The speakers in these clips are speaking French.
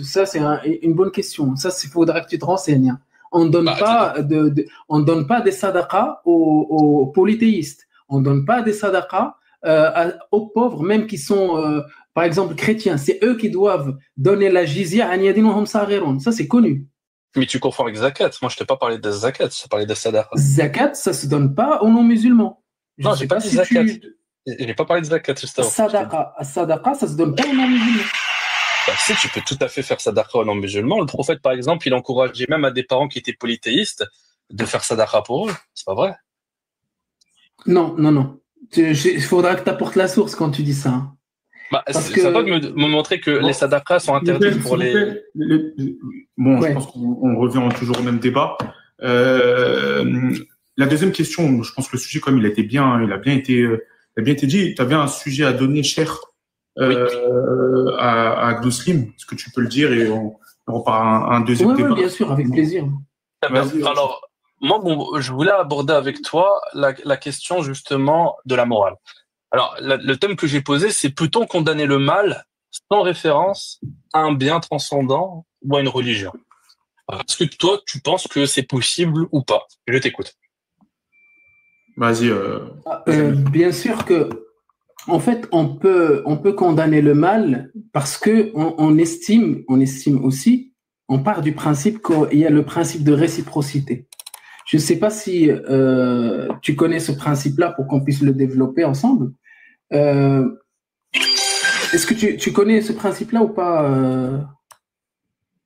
Ça, c'est une bonne question. Ça, il faudra que tu te renseignes, hein. On donne pas on donne pas des sadaqas aux polythéistes. On donne pas des sadaqas aux pauvres, même qui sont, par exemple, chrétiens. C'est eux qui doivent donner la jizya à Niyadin wa hum saghirun. Ça, c'est connu. Mais tu confonds avec zakat. Moi, je t'ai pas parlé de zakat, je t'ai parlé de sadaqa. Zakat, ça se donne pas aux non-musulmans. Non, j'ai pas dit zakat. J'ai pas parlé de zakat, justement. Sadaqa, ça se donne pas aux non-musulmans. Bah, si, tu peux tout à fait faire sadaqa aux non-musulmans. Le prophète, par exemple, il encourageait même à des parents qui étaient polythéistes de faire sadaqa pour eux. C'est pas vrai? Non. Il faudra que tu apportes la source quand tu dis ça, hein. Bah, ça va me montrer que les sadaqas sont interdits pour les... Bon, ouais. Je pense qu'on revient toujours au même débat. La deuxième question, je pense que le sujet, comme il a bien été dit. Tu avais un sujet à donner, cher, oui. à Ghoslim. Est-ce que tu peux le dire et on repart un deuxième débat? Oui, bien sûr, avec plaisir. Alors, moi, je voulais aborder avec toi la question justement de la morale. Alors, le thème que j'ai posé, c'est peut-on condamner le mal sans référence à un bien transcendant ou à une religion? Est-ce que toi, tu penses que c'est possible ou pas? Je t'écoute. Vas-y. Bien sûr que, en fait, on peut condamner le mal parce que on estime aussi, on part du principe qu'il y a le principe de réciprocité. Je ne sais pas si tu connais ce principe-là pour qu'on puisse le développer ensemble. Est-ce que tu connais ce principe-là ou pas?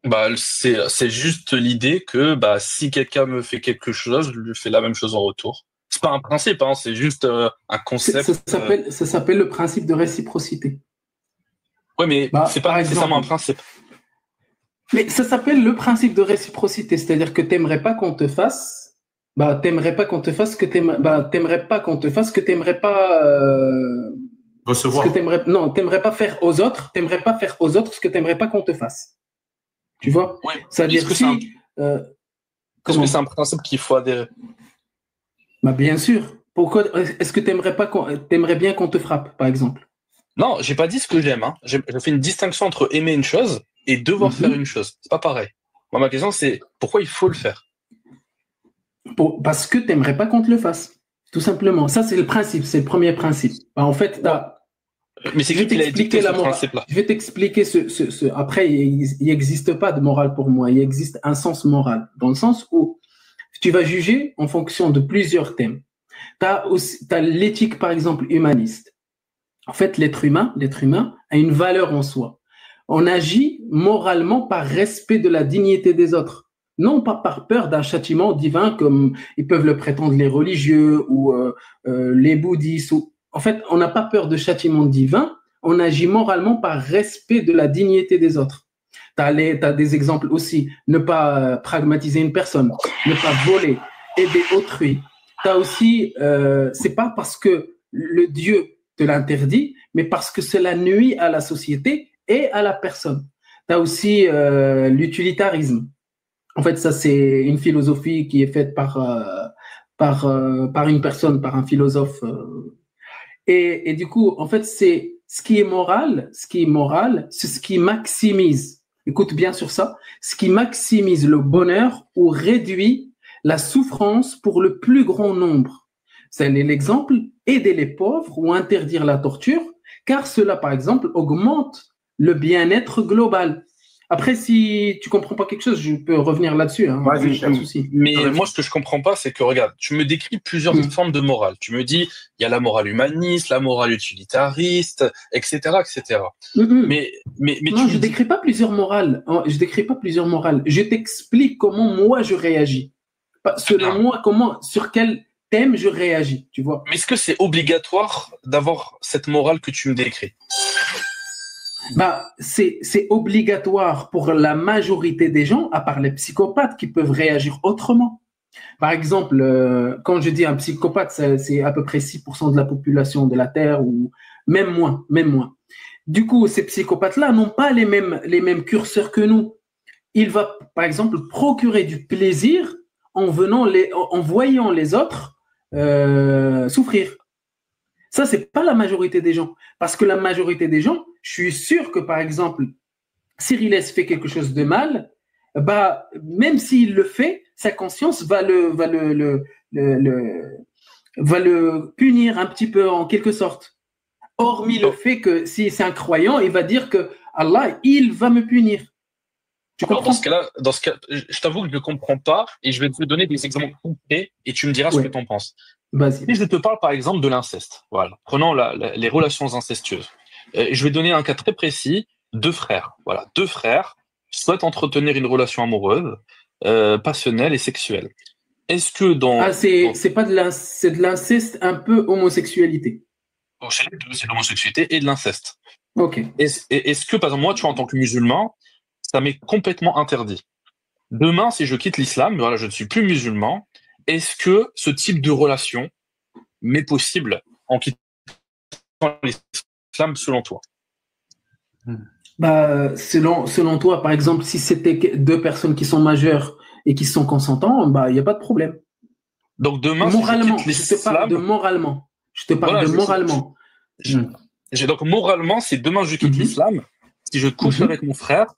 Bah, c'est juste l'idée que si quelqu'un me fait quelque chose, je lui fais la même chose en retour. C'est pas un principe, hein, c'est juste un concept. Ça s'appelle le principe de réciprocité. Oui, mais c'est pas nécessairement un principe. Mais ça s'appelle le principe de réciprocité, c'est-à-dire que t'aimerais pas qu'on te fasse, t'aimerais pas qu'on te fasse que t'aimerais pas qu'on te fasse que t'aimerais pas recevoir. T'aimerais pas faire aux autres ce que t'aimerais pas qu'on te fasse. Tu vois? Oui. C'est-à-dire est-ce que c'est un principe qu'il faut adhérer? Bien sûr. Pourquoi est-ce que t'aimerais bien qu'on te frappe, par exemple? Non, j'ai pas dit ce que j'aime, hein. Je fais une distinction entre aimer une chose et devoir faire une chose. C'est pas pareil. Moi, ma question, c'est pourquoi il faut le faire? Parce que t'aimerais pas qu'on te le fasse. Tout simplement. Ça, c'est le principe. C'est le premier principe. En fait, mais c'est qui l'a édicté ce principe-là? Je vais t'expliquer Après, il n'existe pas de morale pour moi. Il existe un sens moral. Dans le sens où tu vas juger en fonction de plusieurs thèmes. T'as l'éthique, par exemple, humaniste. En fait, l'être humain a une valeur en soi. On agit moralement par respect de la dignité des autres, non pas par peur d'un châtiment divin comme ils peuvent le prétendre les religieux ou les bouddhistes. En fait, on n'a pas peur de châtiment divin, on agit moralement par respect de la dignité des autres. T'as des exemples aussi, ne pas pragmatiser une personne, ne pas voler, aider autrui. T'as aussi, c'est pas parce que le Dieu te l'interdit, mais parce que cela nuit à la société et à la personne. Tu as aussi l'utilitarisme. En fait, ça, c'est une philosophie qui est faite par une personne, par un philosophe. Et du coup, en fait, c'est ce qui est moral, c'est ce qui maximise, écoute bien sur ça, ce qui maximise le bonheur ou réduit la souffrance pour le plus grand nombre. C'est l'exemple, aider les pauvres ou interdire la torture, car cela, par exemple, augmente le bien-être global. Après, si tu comprends pas quelque chose, je peux revenir là-dessus. Hein, pas de souci. Mais moi, ce que je comprends pas, c'est que, regarde, tu me décris plusieurs formes de morale. Tu me dis, il y a la morale humaniste, la morale utilitariste, etc., etc. Mais non, je décris pas plusieurs morales. Je décris pas plusieurs morales. Je t'explique comment moi je réagis. Selon moi, sur quel thème je réagis, tu vois. Mais est-ce que c'est obligatoire d'avoir cette morale que tu me décris? C'est obligatoire pour la majorité des gens, à part les psychopathes qui peuvent réagir autrement. Par exemple, quand je dis un psychopathe, c'est à peu près 6% de la population de la Terre, ou même moins. Du coup, ces psychopathes-là n'ont pas les mêmes curseurs que nous. Il va, par exemple, procurer du plaisir en voyant les autres souffrir. Ça, c'est pas la majorité des gens. Parce que la majorité des gens, je suis sûr que, par exemple, Cyril fait quelque chose de mal, bah, même s'il le fait, sa conscience va le punir un petit peu en quelque sorte. Hormis le fait que si c'est un croyant, il va dire que Allah, il va me punir. Tu comprends? Dans ce cas, je t'avoue que je ne comprends pas et je vais te donner des exemples concrets et tu me diras ce que tu en penses. Vas-y. Si je te parle par exemple de l'inceste, voilà. Prenons les relations incestueuses. Je vais donner un cas très précis, deux frères. Voilà, deux frères souhaitent entretenir une relation amoureuse, passionnelle et sexuelle. Est-ce que c'est pas de l'inceste, c'est de l'inceste un peu homosexualité. Bon, c'est les deux, c'est l'homosexualité et de l'inceste. Ok. Est-ce que, par exemple, moi, tu vois, en tant que musulman, ça m'est complètement interdit. Demain, si je quitte l'islam, voilà, je ne suis plus musulman, est-ce que ce type de relation m'est possible en quittant l'islam selon toi? Bah, selon toi, par exemple, si c'était deux personnes qui sont majeures et qui sont consentants, bah, il n'y a pas de problème. Donc demain, moralement, si je te parle de moralement. Je te parle de moralement. Donc moralement, si demain je quitte l'islam, si je couche avec mon frère,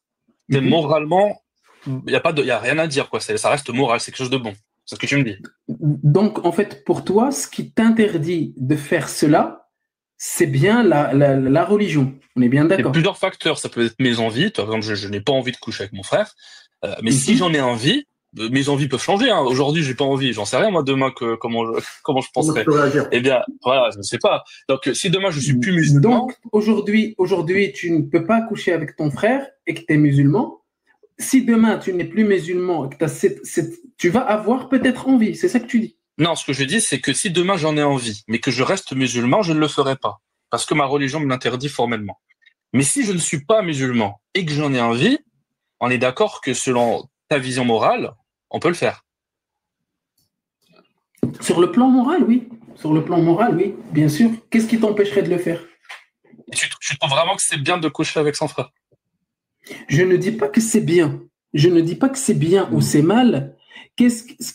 mais moralement, il y a rien à dire, quoi. Ça reste moral, c'est quelque chose de bon. C'est ce que tu me dis. Donc, en fait, pour toi, ce qui t'interdit de faire cela, c'est bien la religion. On est bien d'accord. Il y a plusieurs facteurs. Ça peut être mes envies. Par exemple, je n'ai pas envie de coucher avec mon frère. Mais si j'en ai envie, mes envies peuvent changer. Hein. Aujourd'hui, j'ai pas envie. J'en sais rien, moi, demain, comment je penserais. Eh bien, voilà, je ne sais pas. Donc, si demain, je suis plus musulman. Donc, aujourd'hui, tu ne peux pas coucher avec ton frère et que tu es musulman. Si demain, tu n'es plus musulman et que tu vas avoir peut-être envie. C'est ça que tu dis. Non, ce que je dis, c'est que si demain, j'en ai envie, mais que je reste musulman, je ne le ferai pas. Parce que ma religion me l'interdit formellement. Mais si je ne suis pas musulman et que j'en ai envie, on est d'accord que selon ta vision morale, on peut le faire. Sur le plan moral, oui. Sur le plan moral, oui, bien sûr. Qu'est-ce qui t'empêcherait de le faire? Et tu trouves vraiment que c'est bien de coucher avec son frère? Je ne dis pas que c'est bien. Je ne dis pas que c'est bien ou c'est mal.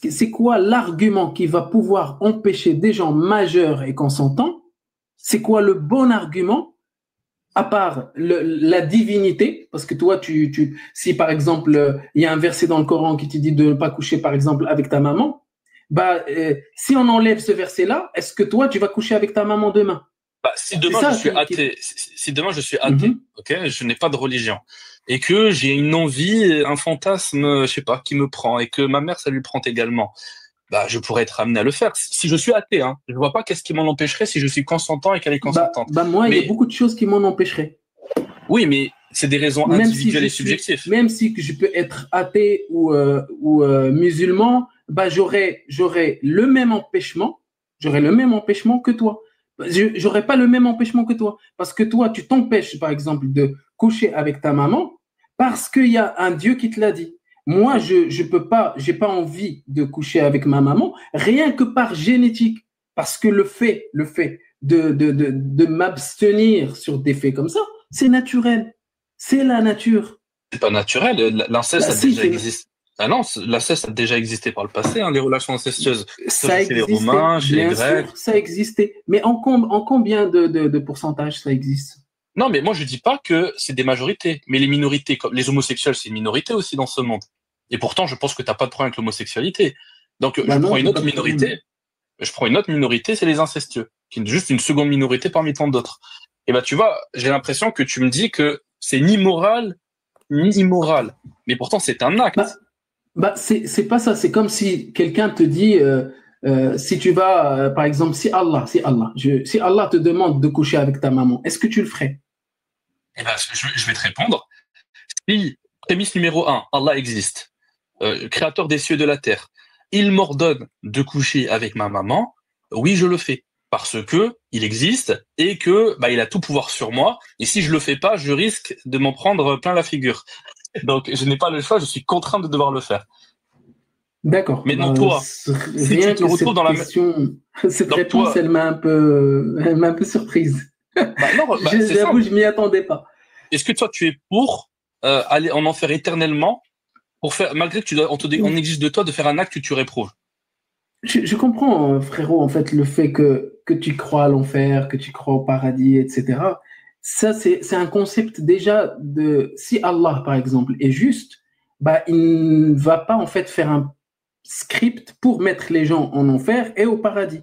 C'est quoi l'argument qui va pouvoir empêcher des gens majeurs et consentants? C'est quoi le bon argument, à part la divinité? Parce que toi, si par exemple, il y a un verset dans le Coran qui te dit de ne pas coucher, par exemple, avec ta maman, si on enlève ce verset-là, est-ce que toi, tu vas coucher avec ta maman demain? Si demain je suis athée, ok, je n'ai pas de religion, et que j'ai une envie, un fantasme, je sais pas, qui me prend, et que ma mère ça lui prend également, je pourrais être amené à le faire. Si je suis athée, hein, je vois pas qu'est-ce qui m'en empêcherait si je suis consentant et qu'elle est consentante. Moi, il y a beaucoup de choses qui m'en empêcheraient. Oui, mais c'est des raisons individuelles et subjectives. Même si je peux être athée ou musulman, j'aurais le même empêchement. J'aurais le même empêchement que toi. J'aurais pas le même empêchement que toi. Parce que toi, tu t'empêches, par exemple, de coucher avec ta maman parce qu'il y a un Dieu qui te l'a dit. Moi, je peux pas, j'ai pas envie de coucher avec ma maman, rien que par génétique. Parce que le fait de m'abstenir sur des faits comme ça, c'est naturel. C'est la nature. C'est pas naturel. L'inceste a déjà existé. Ah non, l'inceste a déjà existé par le passé, hein, les relations incestueuses. Ça chez les Romains, chez les Grecs. Sûr, ça existait. Mais en combien de pourcentage ça existe? Non, mais moi je dis pas que c'est des majorités, mais les minorités, comme les homosexuels, c'est une minorité aussi dans ce monde. Et pourtant, je pense que t'as pas de problème avec l'homosexualité. Donc je prends une autre minorité. Je prends une autre minorité, c'est les incestueux, qui est juste une seconde minorité parmi tant d'autres. Et tu vois, j'ai l'impression que tu me dis que c'est ni moral ni immoral, mais pourtant c'est un acte. C'est pas ça. C'est comme si quelqu'un te dit, si tu vas, par exemple, si Allah te demande de coucher avec ta maman, est-ce que tu le ferais? Je vais te répondre. Si, prémisse numéro 1, Allah existe, créateur des cieux et de la terre, il m'ordonne de coucher avec ma maman, oui, je le fais. Parce que il existe et que il a tout pouvoir sur moi. Et si je le fais pas, je risque de m'en prendre plein la figure. Donc, je n'ai pas le choix, je suis contraint de devoir le faire. D'accord. Mais non, toi, si tu te retrouves dans cette réponse, elle m'a un peu surprise. J'avoue, je m'y attendais pas. Est-ce que toi, tu es pour aller en enfer éternellement, pour faire, malgré que on exige de toi de faire un acte que tu réprouves? Je comprends, frérot, en fait, le fait que tu crois à l'enfer, que tu crois au paradis, etc. Ça, c'est un concept déjà de si Allah, par exemple, est juste, bah, il ne va pas en fait faire un script pour mettre les gens en enfer et au paradis.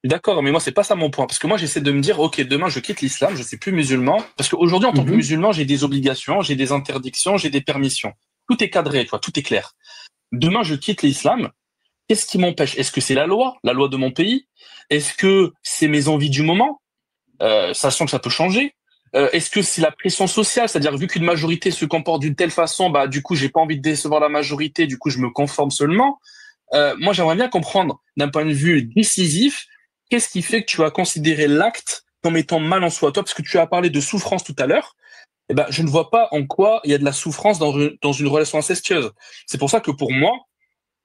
D'accord, mais moi, c'est pas ça mon point. Parce que moi, j'essaie de me dire, OK, demain, je quitte l'islam, je suis plus musulman. Parce qu'aujourd'hui, en tant que musulman, j'ai des obligations, j'ai des interdictions, j'ai des permissions. Tout est cadré, tu vois, tout est clair. Demain, je quitte l'islam. Qu'est-ce qui m'empêche? Est-ce que c'est la loi de mon pays? Est-ce que c'est mes envies du moment? Sachant que ça peut changer. Est-ce que c'est la pression sociale? C'est-à-dire, vu qu'une majorité se comporte d'une telle façon, bah, du coup, j'ai pas envie de décevoir la majorité, du coup, je me conforme seulement. Moi, j'aimerais bien comprendre, d'un point de vue décisif, qu'est-ce qui fait que tu vas considérer l'acte comme étant mal en soi? Toi, parce que tu as parlé de souffrance tout à l'heure, eh ben, je ne vois pas en quoi il y a de la souffrance dans une relation incestueuse. C'est pour ça que pour moi,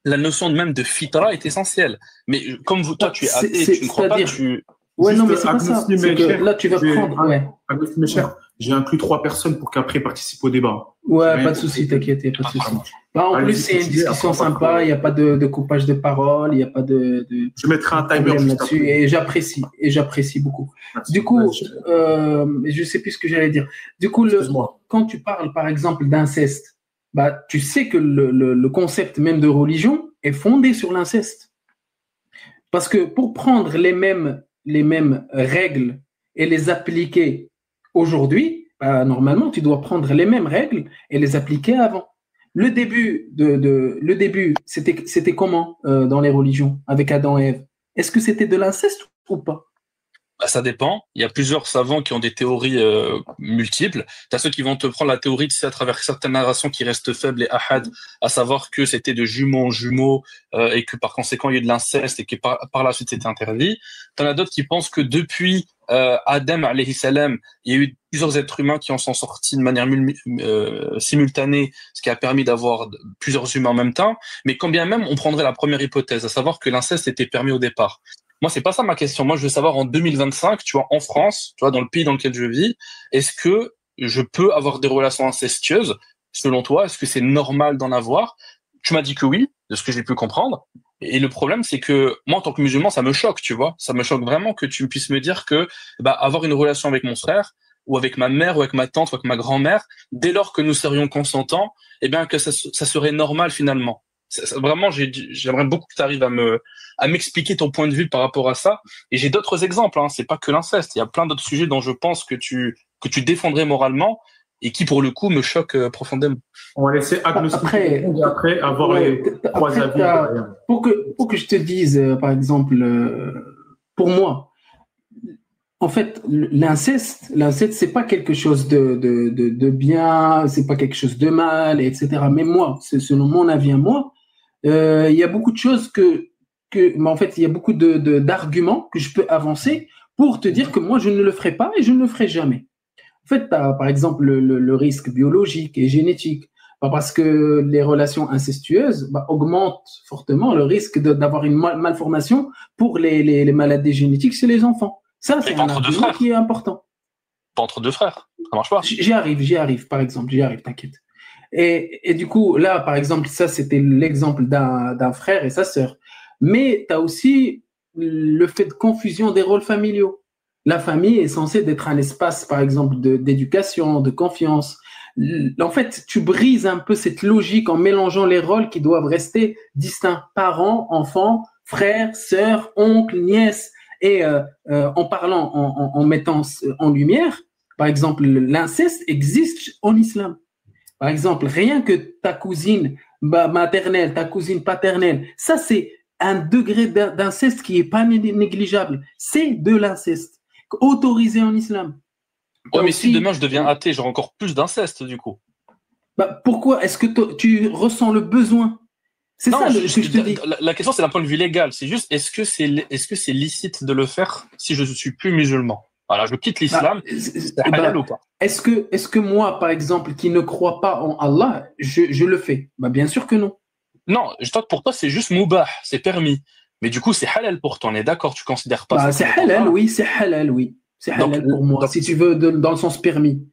la notion même de fitra est essentielle. Mais comme toi, tu es athée, tu ne crois pas, tu... Ouais, non, mais c'est pas ça. C'est que là, tu vas prendre... Ouais. Mes chers, j'ai inclus 3 personnes pour qu'après participent au débat. Ouais, pas de souci, t'inquiète, pas de souci. Bah, en plus, c'est une discussion sympa, il n'y a pas de coupage de parole, il n'y a pas de je mettrai un timer là-dessus, et j'apprécie beaucoup. Merci, du coup, je sais plus ce que j'allais dire. Du coup, quand tu parles, par exemple, d'inceste, bah, tu sais que le concept même de religion est fondé sur l'inceste. Parce que pour prendre les mêmes règles et les appliquer aujourd'hui, bah, normalement, tu dois prendre les mêmes règles et les appliquer avant. Le début, c'était comment dans les religions avec Adam et Ève? Est-ce que c'était de l'inceste ou pas? Bah, ça dépend. Il y a plusieurs savants qui ont des théories multiples. Tu as ceux qui vont te prendre la théorie, tu sais, à travers certaines narrations qui restent faibles et ahad, à savoir que c'était de jumeaux en jumeaux et que par conséquent il y a eu de l'inceste et que par la suite c'était interdit. Tu en as d'autres qui pensent que depuis Adam alayhi salam, il y a eu plusieurs êtres humains qui en sont sortis de manière simultanée, ce qui a permis d'avoir plusieurs humains en même temps. Mais quand bien même on prendrait la première hypothèse, à savoir que l'inceste était permis au départ. Moi, c'est pas ça ma question. Moi, je veux savoir en 2025, tu vois, en France, tu vois, dans le pays dans lequel je vis, est-ce que je peux avoir des relations incestueuses? Selon toi, est-ce que c'est normal d'en avoir? Tu m'as dit que oui, de ce que j'ai pu comprendre. Et le problème, c'est que moi, en tant que musulman, ça me choque, tu vois. Ça me choque vraiment que tu puisses me dire que, bah, avoir une relation avec mon frère, ou avec ma mère, ou avec ma tante, ou avec ma grand-mère, dès lors que nous serions consentants, eh bien, que ça serait normal finalement. Vraiment, j'aimerais beaucoup que tu arrives à m'expliquer ton point de vue par rapport à ça. Et j'ai d'autres exemples, hein. C'est pas que l'inceste. Il y a plein d'autres sujets dont je pense que tu défendrais moralement et qui, pour le coup, me choquent profondément. On va laisser après avoir les 3 avis. Pour que je te dise, par exemple, pour moi, en fait, l'inceste, c'est pas quelque chose de bien, c'est pas quelque chose de mal, etc. Mais moi, selon mon avis à moi, il y a beaucoup de choses mais en fait, il y a beaucoup d'arguments que je peux avancer pour te dire que moi, je ne le ferai pas et je ne le ferai jamais. En fait, tu as, par exemple, le risque biologique et génétique, parce que les relations incestueuses augmentent fortement le risque d'avoir une malformation pour les maladies génétiques chez les enfants. Ça, c'est un argument qui est important. Pas entre 2 frères, ça marche pas. J'y arrive, par exemple, t'inquiète. Et du coup, là, par exemple, ça, c'était l'exemple d'un frère et sa sœur. Mais tu as aussi le fait de confusion des rôles familiaux. La famille est censée être un espace, par exemple, d'éducation, de confiance. En fait, tu brises un peu cette logique en mélangeant les rôles qui doivent rester distincts. Parents, enfants, frères, sœurs, oncles, nièces. Et en parlant, en mettant en lumière, par exemple, l'inceste existe en islam. Par exemple, rien que ta cousine maternelle, ta cousine paternelle, ça c'est un degré d'inceste qui est pas négligeable. C'est de l'inceste, autorisé en islam. Ouais, mais si demain je deviens athée, j'aurai encore plus d'inceste du coup. Pourquoi est-ce que tu ressens le besoin? C'est ça que je te dis. La question, c'est d'un point de vue légal. C'est juste, est-ce que c'est licite de le faire si je ne suis plus musulman? Voilà, je quitte l'islam. C'est halal ou pas? Est-ce que moi, par exemple, qui ne crois pas en Allah, je le fais? Bien sûr que non. Non, pour toi, c'est juste moubah, c'est permis. Mais du coup, c'est halal pour toi. On est d'accord, tu considères pas ça? C'est halal, oui, c'est halal, oui. C'est halal pour moi, si tu veux, dans le sens permis.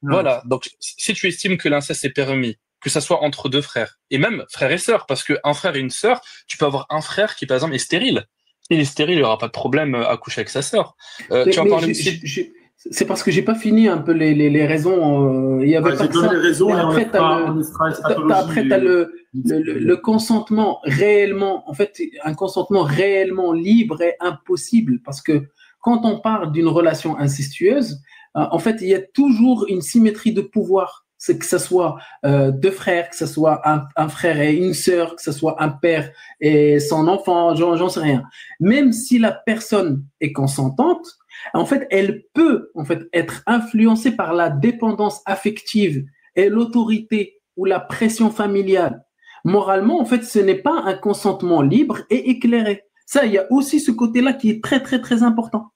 Voilà, donc si tu estimes que l'inceste est permis, que ça soit entre 2 frères, et même frères et sœurs, parce qu'un frère et une sœur, tu peux avoir un frère qui, par exemple, est stérile. S'il est stérile, il n'y aura pas de problème à coucher avec sa sœur. Tu en parles aussi. C'est parce que j'ai pas fini un peu les raisons. Il y avait pas que ça. Les raisons, Et après, tu as le consentement réellement, en fait, un consentement réellement libre est impossible parce que quand on parle d'une relation incestueuse, en fait, il y a toujours une symétrie de pouvoir. C'est que ce soit deux frères, que ce soit un frère et une sœur, que ce soit un père et son enfant, j'en sais rien. Même si la personne est consentante, en fait, elle peut en fait être influencée par la dépendance affective et l'autorité ou la pression familiale. Moralement, en fait, ce n'est pas un consentement libre et éclairé. Ça, il y a aussi ce côté-là qui est très, très, très important.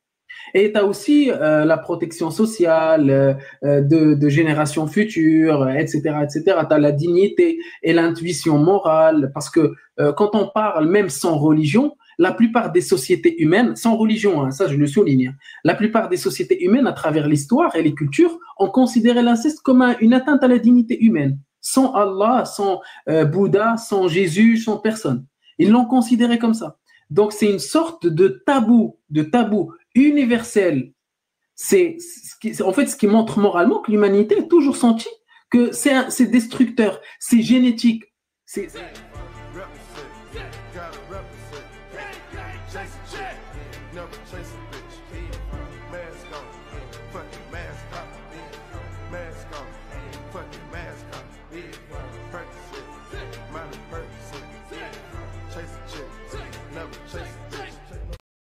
Et tu as aussi la protection sociale de générations futures, etc., etc. Tu as la dignité et l'intuition morale, parce que quand on parle même sans religion, la plupart des sociétés humaines, sans religion, hein, ça je le souligne, hein, la plupart des sociétés humaines à travers l'histoire et les cultures ont considéré l'inceste comme une atteinte à la dignité humaine. Sans Allah, sans Bouddha, sans Jésus, sans personne. Ils l'ont considéré comme ça. Donc c'est une sorte de tabou universel. C'est en fait ce qui montre moralement que l'humanité a toujours senti que c'est destructeur, c'est génétique. C'est Chase a check, never chase a bitch.